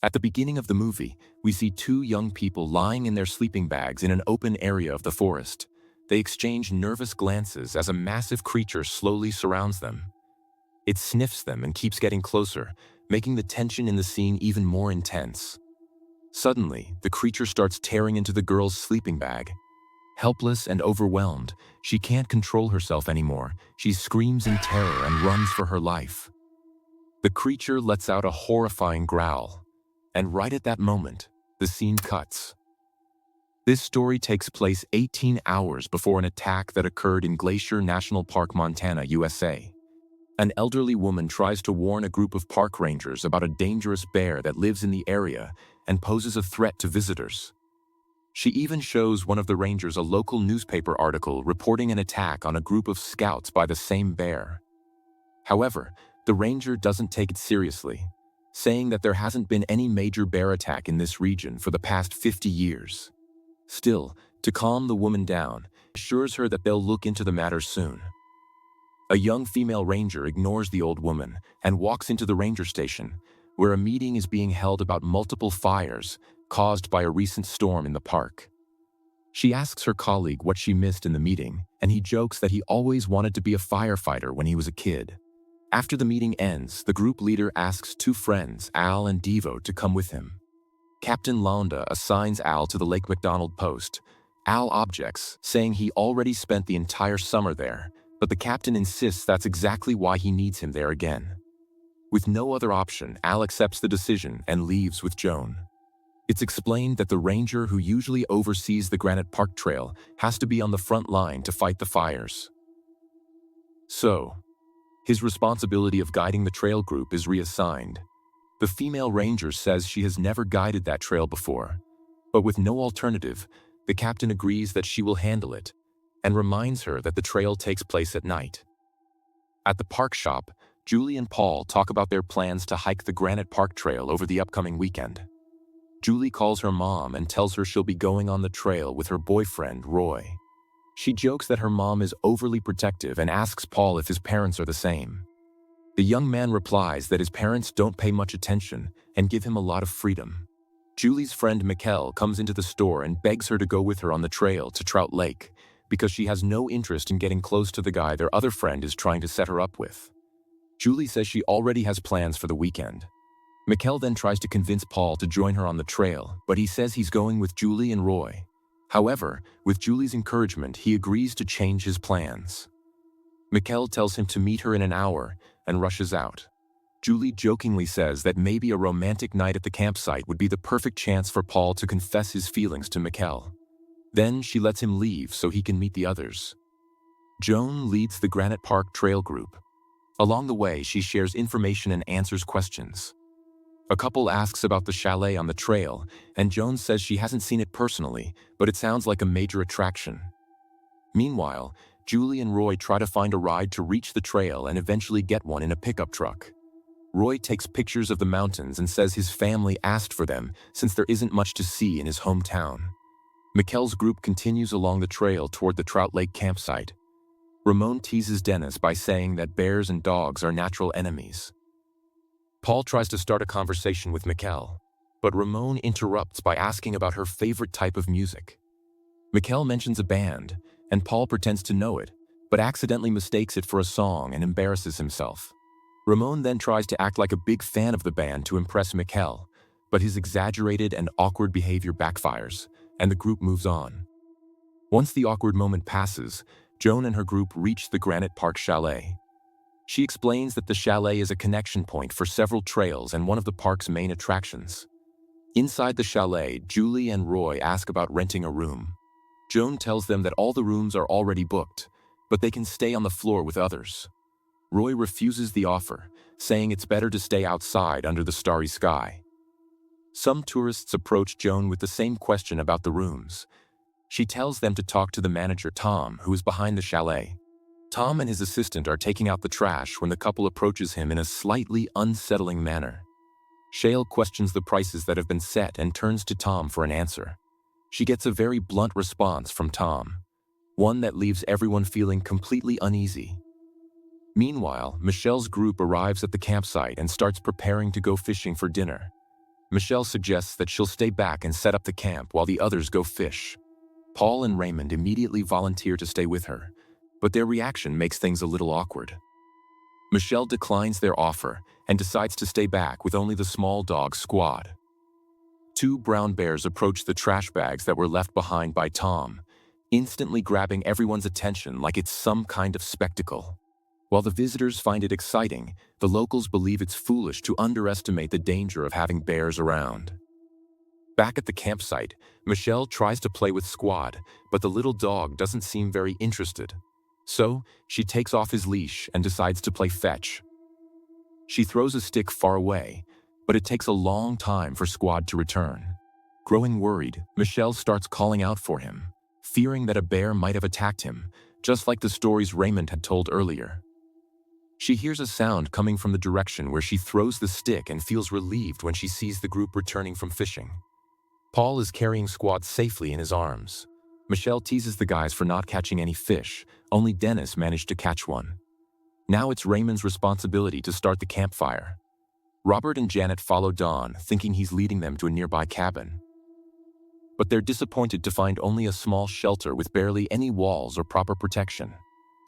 At the beginning of the movie, we see two young people lying in their sleeping bags in an open area of the forest. They exchange nervous glances as a massive creature slowly surrounds them. It sniffs them and keeps getting closer, making the tension in the scene even more intense. Suddenly, the creature starts tearing into the girl's sleeping bag. Helpless and overwhelmed, she can't control herself anymore. She screams in terror and runs for her life. The creature lets out a horrifying growl. And right at that moment, the scene cuts. This story takes place 18 hours before an attack that occurred in Glacier National Park, Montana, USA. An elderly woman tries to warn a group of park rangers about a dangerous bear that lives in the area and poses a threat to visitors. She even shows one of the rangers a local newspaper article reporting an attack on a group of scouts by the same bear. However, the ranger doesn't take it seriously, saying that there hasn't been any major bear attack in this region for the past 50 years. Still, to calm the woman down, assures her that they'll look into the matter soon. A young female ranger ignores the old woman and walks into the ranger station, where a meeting is being held about multiple fires caused by a recent storm in the park. She asks her colleague what she missed in the meeting, and he jokes that he always wanted to be a firefighter when he was a kid. After the meeting ends, the group leader asks two friends, Al and Devo, to come with him. Captain Londa assigns Al to the Lake McDonald post. Al objects, saying he already spent the entire summer there, but the captain insists that's exactly why he needs him there again. With no other option, Al accepts the decision and leaves with Joan. It's explained that the ranger who usually oversees the Granite Park Trail has to be on the front line to fight the fires. So, his responsibility of guiding the trail group is reassigned. The female ranger says she has never guided that trail before, but with no alternative, the captain agrees that she will handle it and reminds her that the trail takes place at night. At the park shop, Julie and Paul talk about their plans to hike the Granite Park Trail over the upcoming weekend. Julie calls her mom and tells her she'll be going on the trail with her boyfriend, Roy. She jokes that her mom is overly protective and asks Paul if his parents are the same. The young man replies that his parents don't pay much attention and give him a lot of freedom. Julie's friend Mikkel comes into the store and begs her to go with her on the trail to Trout Lake because she has no interest in getting close to the guy their other friend is trying to set her up with. Julie says she already has plans for the weekend. Mikkel then tries to convince Paul to join her on the trail, but he says he's going with Julie and Roy. However, with Julie's encouragement, he agrees to change his plans. Mikkel tells him to meet her in an hour and rushes out. Julie jokingly says that maybe a romantic night at the campsite would be the perfect chance for Paul to confess his feelings to Mikkel. Then she lets him leave so he can meet the others. Joan leads the Granite Park Trail group. Along the way, she shares information and answers questions. A couple asks about the chalet on the trail, and Joan says she hasn't seen it personally, but it sounds like a major attraction. Meanwhile, Julie and Roy try to find a ride to reach the trail and eventually get one in a pickup truck. Roy takes pictures of the mountains and says his family asked for them since there isn't much to see in his hometown. Mikkel's group continues along the trail toward the Trout Lake campsite. Ramon teases Dennis by saying that bears and dogs are natural enemies. Paul tries to start a conversation with Mikkel, but Ramon interrupts by asking about her favorite type of music. Mikkel mentions a band, and Paul pretends to know it, but accidentally mistakes it for a song and embarrasses himself. Ramon then tries to act like a big fan of the band to impress Mikkel, but his exaggerated and awkward behavior backfires, and the group moves on. Once the awkward moment passes, Joan and her group reach the Granite Park Chalet. She explains that the chalet is a connection point for several trails and one of the park's main attractions. Inside the chalet, Julie and Roy ask about renting a room. Joan tells them that all the rooms are already booked, but they can stay on the floor with others. Roy refuses the offer, saying it's better to stay outside under the starry sky. Some tourists approach Joan with the same question about the rooms. She tells them to talk to the manager Tom, who is behind the chalet. Tom and his assistant are taking out the trash when the couple approaches him in a slightly unsettling manner. Shale questions the prices that have been set and turns to Tom for an answer. She gets a very blunt response from Tom, one that leaves everyone feeling completely uneasy. Meanwhile, Michelle's group arrives at the campsite and starts preparing to go fishing for dinner. Michelle suggests that she'll stay back and set up the camp while the others go fish. Paul and Raymond immediately volunteer to stay with her, but their reaction makes things a little awkward. Michelle declines their offer and decides to stay back with only the small dog Squad. Two brown bears approach the trash bags that were left behind by Tom, instantly grabbing everyone's attention like it's some kind of spectacle. While the visitors find it exciting, the locals believe it's foolish to underestimate the danger of having bears around. Back at the campsite, Michelle tries to play with Squad, but the little dog doesn't seem very interested. So, she takes off his leash and decides to play fetch. She throws a stick far away, but it takes a long time for Squad to return. Growing worried, Michelle starts calling out for him, fearing that a bear might have attacked him, just like the stories Raymond had told earlier. She hears a sound coming from the direction where she throws the stick and feels relieved when she sees the group returning from fishing. Paul is carrying Squad safely in his arms. Michelle teases the guys for not catching any fish, only Dennis managed to catch one. Now it's Raymond's responsibility to start the campfire. Robert and Janet follow Don, thinking he's leading them to a nearby cabin. But they're disappointed to find only a small shelter with barely any walls or proper protection.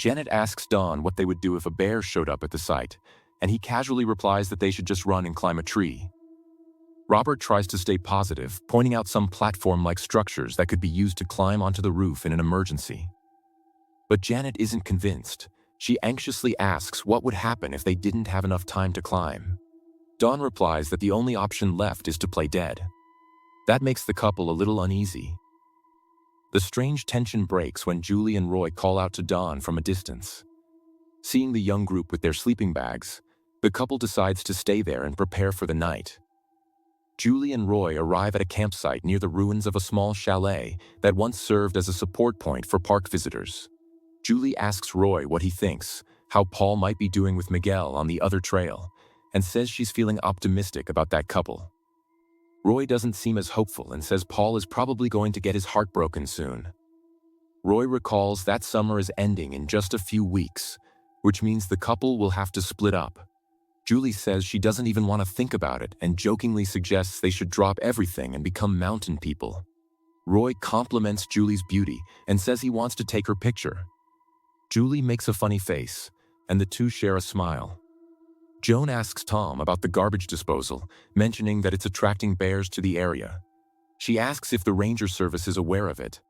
Janet asks Don what they would do if a bear showed up at the site, and he casually replies that they should just run and climb a tree. Robert tries to stay positive, pointing out some platform-like structures that could be used to climb onto the roof in an emergency. But Janet isn't convinced. She anxiously asks what would happen if they didn't have enough time to climb. Don replies that the only option left is to play dead. That makes the couple a little uneasy. The strange tension breaks when Julie and Roy call out to Don from a distance. Seeing the young group with their sleeping bags, the couple decides to stay there and prepare for the night. Julie and Roy arrive at a campsite near the ruins of a small chalet that once served as a support point for park visitors. Julie asks Roy what he thinks, how Paul might be doing with Miguel on the other trail, and says she's feeling optimistic about that couple. Roy doesn't seem as hopeful and says Paul is probably going to get his heart broken soon. Roy recalls that summer is ending in just a few weeks, which means the couple will have to split up. Julie says she doesn't even want to think about it and jokingly suggests they should drop everything and become mountain people. Roy compliments Julie's beauty and says he wants to take her picture. Julie makes a funny face, and the two share a smile. Joan asks Tom about the garbage disposal, mentioning that it's attracting bears to the area. She asks if the ranger service is aware of it,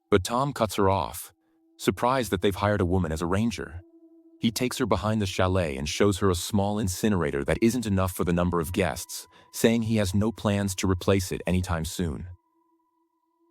but Tom cuts her off, surprised that they've hired a woman as a ranger. He takes her behind the chalet and shows her a small incinerator that isn't enough for the number of guests, saying he has no plans to replace it anytime soon.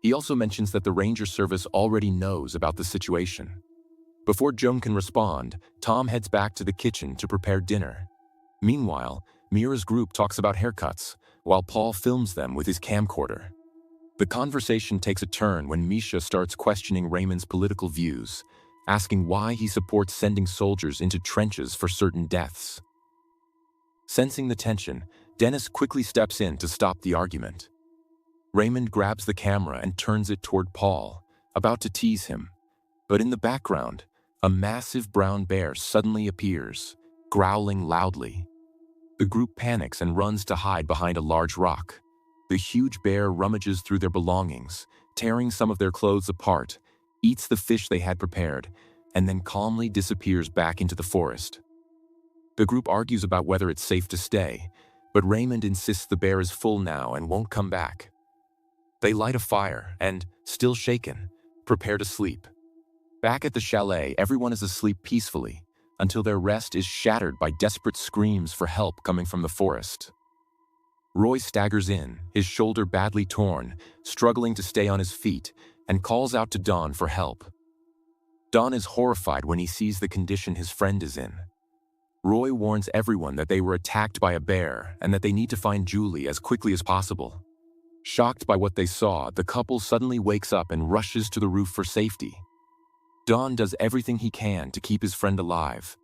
He also mentions that the ranger service already knows about the situation. Before Joan can respond, Tom heads back to the kitchen to prepare dinner. Meanwhile, Mira's group talks about haircuts, while Paul films them with his camcorder. The conversation takes a turn when Misha starts questioning Raymond's political views, asking why he supports sending soldiers into trenches for certain deaths. Sensing the tension, Dennis quickly steps in to stop the argument. Raymond grabs the camera and turns it toward Paul, about to tease him. But in the background, a massive brown bear suddenly appears, growling loudly. The group panics and runs to hide behind a large rock. The huge bear rummages through their belongings, tearing some of their clothes apart, eats the fish they had prepared, and then calmly disappears back into the forest. The group argues about whether it's safe to stay, but Raymond insists the bear is full now and won't come back. They light a fire and, still shaken, prepare to sleep. Back at the chalet, everyone is asleep peacefully, until their rest is shattered by desperate screams for help coming from the forest. Roy staggers in, his shoulder badly torn, struggling to stay on his feet, and calls out to Don for help. Don is horrified when he sees the condition his friend is in. Roy warns everyone that they were attacked by a bear and that they need to find Julie as quickly as possible. Shocked by what they saw, the couple suddenly wakes up and rushes to the roof for safety. Don does everything he can to keep his friend alive.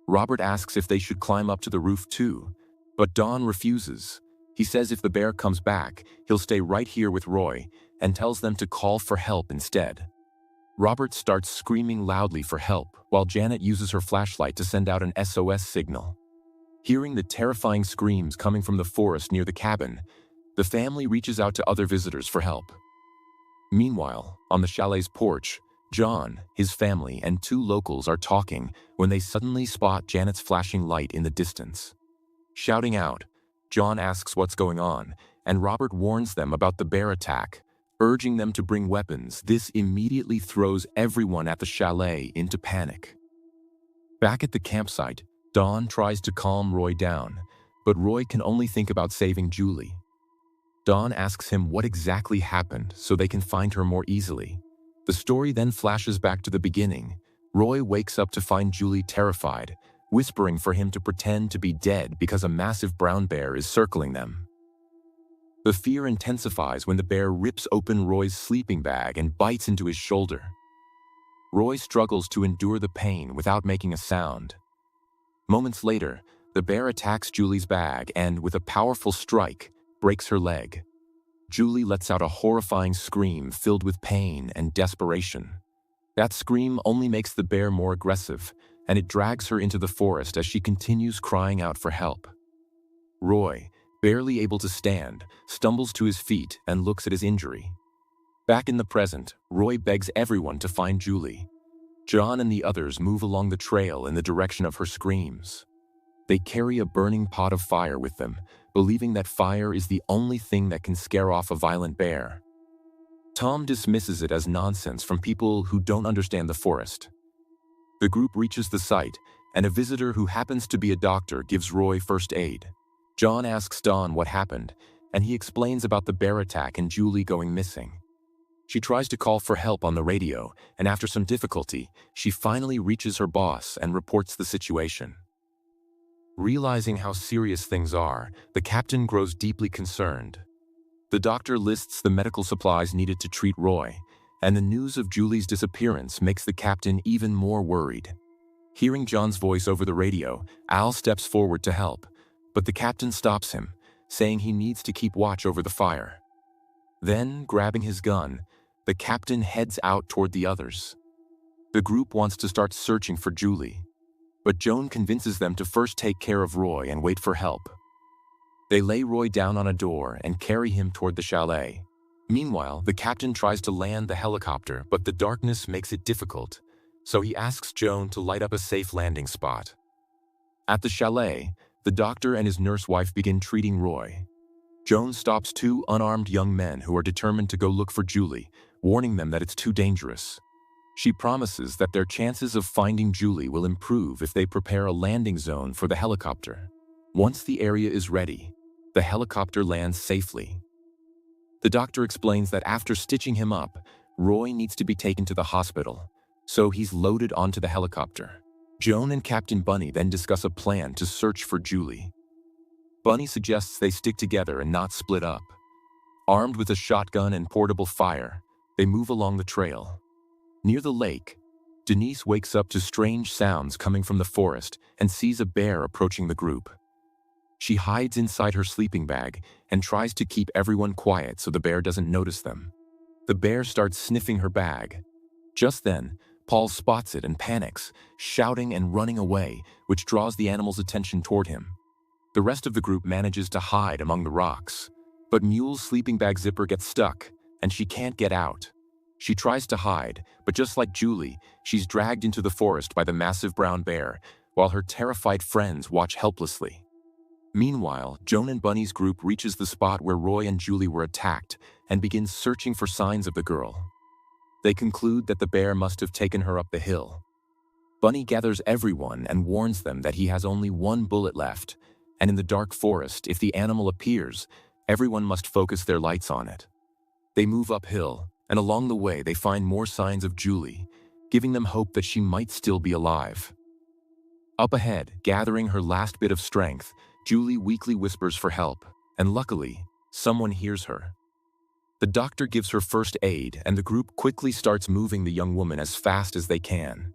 Robert asks if they should climb up to the roof too, but Don refuses. He says if the bear comes back, he'll stay right here with Roy and tells them to call for help instead. Robert starts screaming loudly for help while Janet uses her flashlight to send out an SOS signal. Hearing the terrifying screams coming from the forest near the cabin, The family reaches out to other visitors for help. Meanwhile, on the chalet's porch, John, his family, and two locals are talking when they suddenly spot Janet's flashing light in the distance. Shouting out, John asks what's going on, and Robert warns them about the bear attack, urging them to bring weapons. This immediately throws everyone at the chalet into panic. Back at the campsite, Don tries to calm Roy down, but Roy can only think about saving Julie. Don asks him what exactly happened so they can find her more easily. The story then flashes back to the beginning. Roy wakes up to find Julie terrified, whispering for him to pretend to be dead because a massive brown bear is circling them. The fear intensifies when the bear rips open Roy's sleeping bag and bites into his shoulder. Roy struggles to endure the pain without making a sound. Moments later, the bear attacks Julie's bag and, with a powerful strike, breaks her leg. Julie lets out a horrifying scream filled with pain and desperation. That scream only makes the bear more aggressive, and it drags her into the forest as she continues crying out for help. Roy, barely able to stand, stumbles to his feet and looks at his injury. Back in the present, Roy begs everyone to find Julie. John and the others move along the trail in the direction of her screams. They carry a burning pot of fire with them, believing that fire is the only thing that can scare off a violent bear. Tom dismisses it as nonsense from people who don't understand the forest. The group reaches the site, and a visitor who happens to be a doctor gives Roy first aid. John asks Don what happened, and he explains about the bear attack and Julie going missing. She tries to call for help on the radio, and after some difficulty, she finally reaches her boss and reports the situation. Realizing how serious things are, the captain grows deeply concerned. The doctor lists the medical supplies needed to treat Roy, and the news of Julie's disappearance makes the captain even more worried. Hearing John's voice over the radio, Al steps forward to help, but the captain stops him, saying he needs to keep watch over the fire. Then, grabbing his gun, the captain heads out toward the others. The group wants to start searching for Julie, but Joan convinces them to first take care of Roy and wait for help. They lay Roy down on a door and carry him toward the chalet. Meanwhile, the captain tries to land the helicopter, but the darkness makes it difficult, so he asks Joan to light up a safe landing spot. At the chalet, the doctor and his nurse wife begin treating Roy. Joan stops two unarmed young men who are determined to go look for Julie, warning them that it's too dangerous. She promises that their chances of finding Julie will improve if they prepare a landing zone for the helicopter. Once the area is ready, the helicopter lands safely. The doctor explains that after stitching him up, Roy needs to be taken to the hospital, so he's loaded onto the helicopter. Joan and Captain Bunny then discuss a plan to search for Julie. Bunny suggests they stick together and not split up. Armed with a shotgun and portable fire, they move along the trail. Near the lake, Denise wakes up to strange sounds coming from the forest and sees a bear approaching the group. She hides inside her sleeping bag and tries to keep everyone quiet so the bear doesn't notice them. The bear starts sniffing her bag. Just then, Paul spots it and panics, shouting and running away, which draws the animal's attention toward him. The rest of the group manages to hide among the rocks, but Mule's sleeping bag zipper gets stuck, and she can't get out. She tries to hide, but just like Julie, she's dragged into the forest by the massive brown bear, while her terrified friends watch helplessly. Meanwhile, Joan and Bunny's group reaches the spot where Roy and Julie were attacked and begins searching for signs of the girl. They conclude that the bear must have taken her up the hill. Bunny gathers everyone and warns them that he has only one bullet left, and in the dark forest, if the animal appears, everyone must focus their lights on it. They move uphill, and along the way they find more signs of Julie, giving them hope that she might still be alive. Up ahead, gathering her last bit of strength, Julie weakly whispers for help, and luckily, someone hears her. The doctor gives her first aid, and the group quickly starts moving the young woman as fast as they can.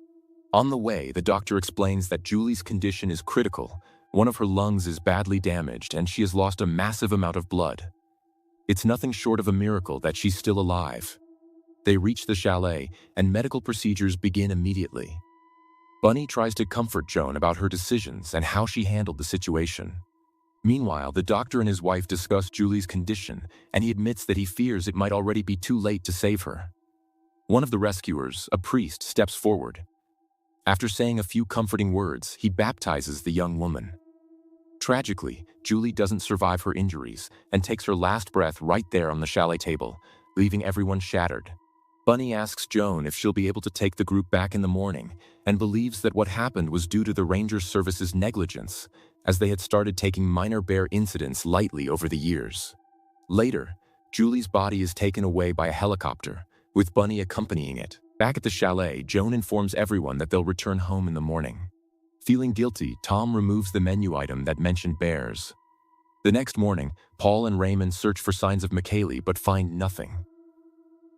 On the way, the doctor explains that Julie's condition is critical. One of her lungs is badly damaged, and she has lost a massive amount of blood. It's nothing short of a miracle that she's still alive. They reach the chalet, and medical procedures begin immediately. Bunny tries to comfort Joan about her decisions and how she handled the situation. Meanwhile, the doctor and his wife discuss Julie's condition, and he admits that he fears it might already be too late to save her. One of the rescuers, a priest, steps forward. After saying a few comforting words, he baptizes the young woman. Tragically, Julie doesn't survive her injuries and takes her last breath right there on the chalet table, leaving everyone shattered. Bunny asks Joan if she'll be able to take the group back in the morning and believes that what happened was due to the Ranger Service's negligence, as they had started taking minor bear incidents lightly over the years. Later, Julie's body is taken away by a helicopter, with Bunny accompanying it. Back at the chalet, Joan informs everyone that they'll return home in the morning. Feeling guilty, Tom removes the menu item that mentioned bears. The next morning, Paul and Raymond search for signs of McKaylee but find nothing.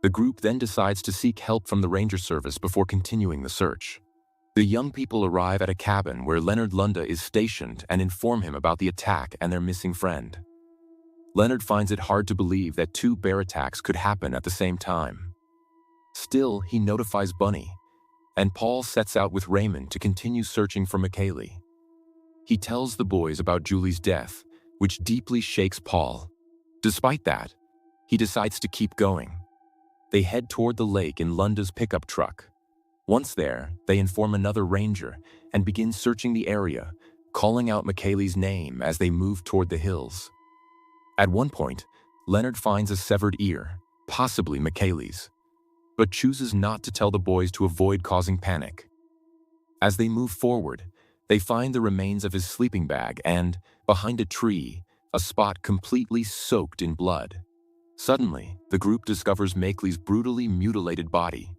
The group then decides to seek help from the Ranger Service before continuing the search. The young people arrive at a cabin where Leonard Lunda is stationed and inform him about the attack and their missing friend. Leonard finds it hard to believe that two bear attacks could happen at the same time. Still, he notifies Bunny, and Paul sets out with Raymond to continue searching for McKaylee. He tells the boys about Julie's death, which deeply shakes Paul. Despite that, he decides to keep going. They head toward the lake in Lunda's pickup truck. Once there, they inform another ranger and begin searching the area, calling out McKaylee's name as they move toward the hills. At one point, Leonard finds a severed ear, possibly McKaylee's, but chooses not to tell the boys to avoid causing panic. As they move forward, they find the remains of his sleeping bag and, behind a tree, a spot completely soaked in blood. Suddenly, the group discovers McKaylee's brutally mutilated body.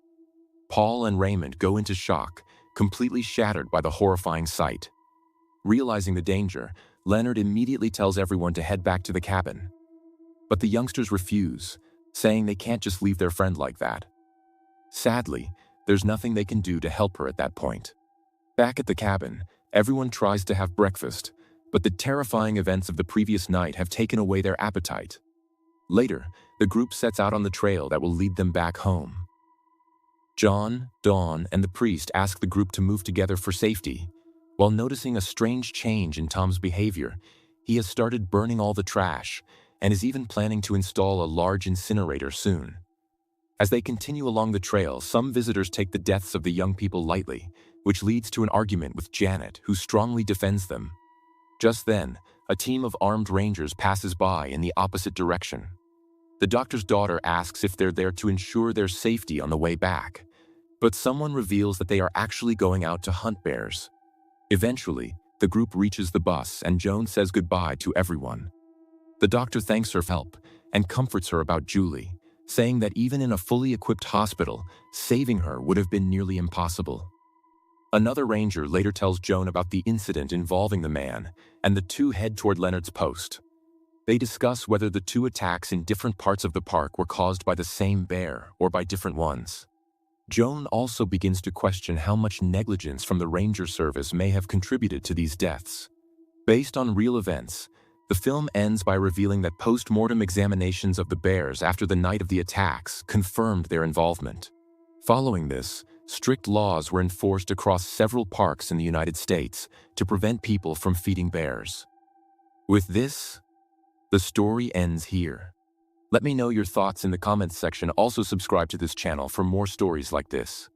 Paul and Raymond go into shock, completely shattered by the horrifying sight. Realizing the danger, Leonard immediately tells everyone to head back to the cabin. But the youngsters refuse, saying they can't just leave their friend like that. Sadly, there's nothing they can do to help her at that point. Back at the cabin, everyone tries to have breakfast, but the terrifying events of the previous night have taken away their appetite. Later, the group sets out on the trail that will lead them back home. John, Dawn, and the priest ask the group to move together for safety. While noticing a strange change in Tom's behavior, he has started burning all the trash and is even planning to install a large incinerator soon. As they continue along the trail, some visitors take the deaths of the young people lightly, which leads to an argument with Janet, who strongly defends them. Just then, a team of armed rangers passes by in the opposite direction. The doctor's daughter asks if they're there to ensure their safety on the way back, but someone reveals that they are actually going out to hunt bears. Eventually, the group reaches the bus and Joan says goodbye to everyone. The doctor thanks her for help and comforts her about Julie, saying that even in a fully equipped hospital, saving her would have been nearly impossible. Another ranger later tells Joan about the incident involving the man, and the two head toward Leonard's post. They discuss whether the two attacks in different parts of the park were caused by the same bear or by different ones. Joan also begins to question how much negligence from the Ranger Service may have contributed to these deaths. Based on real events, the film ends by revealing that post-mortem examinations of the bears after the night of the attacks confirmed their involvement. Following this, strict laws were enforced across several parks in the United States to prevent people from feeding bears. With this, the story ends here. Let me know your thoughts in the comments section. Also subscribe to this channel for more stories like this.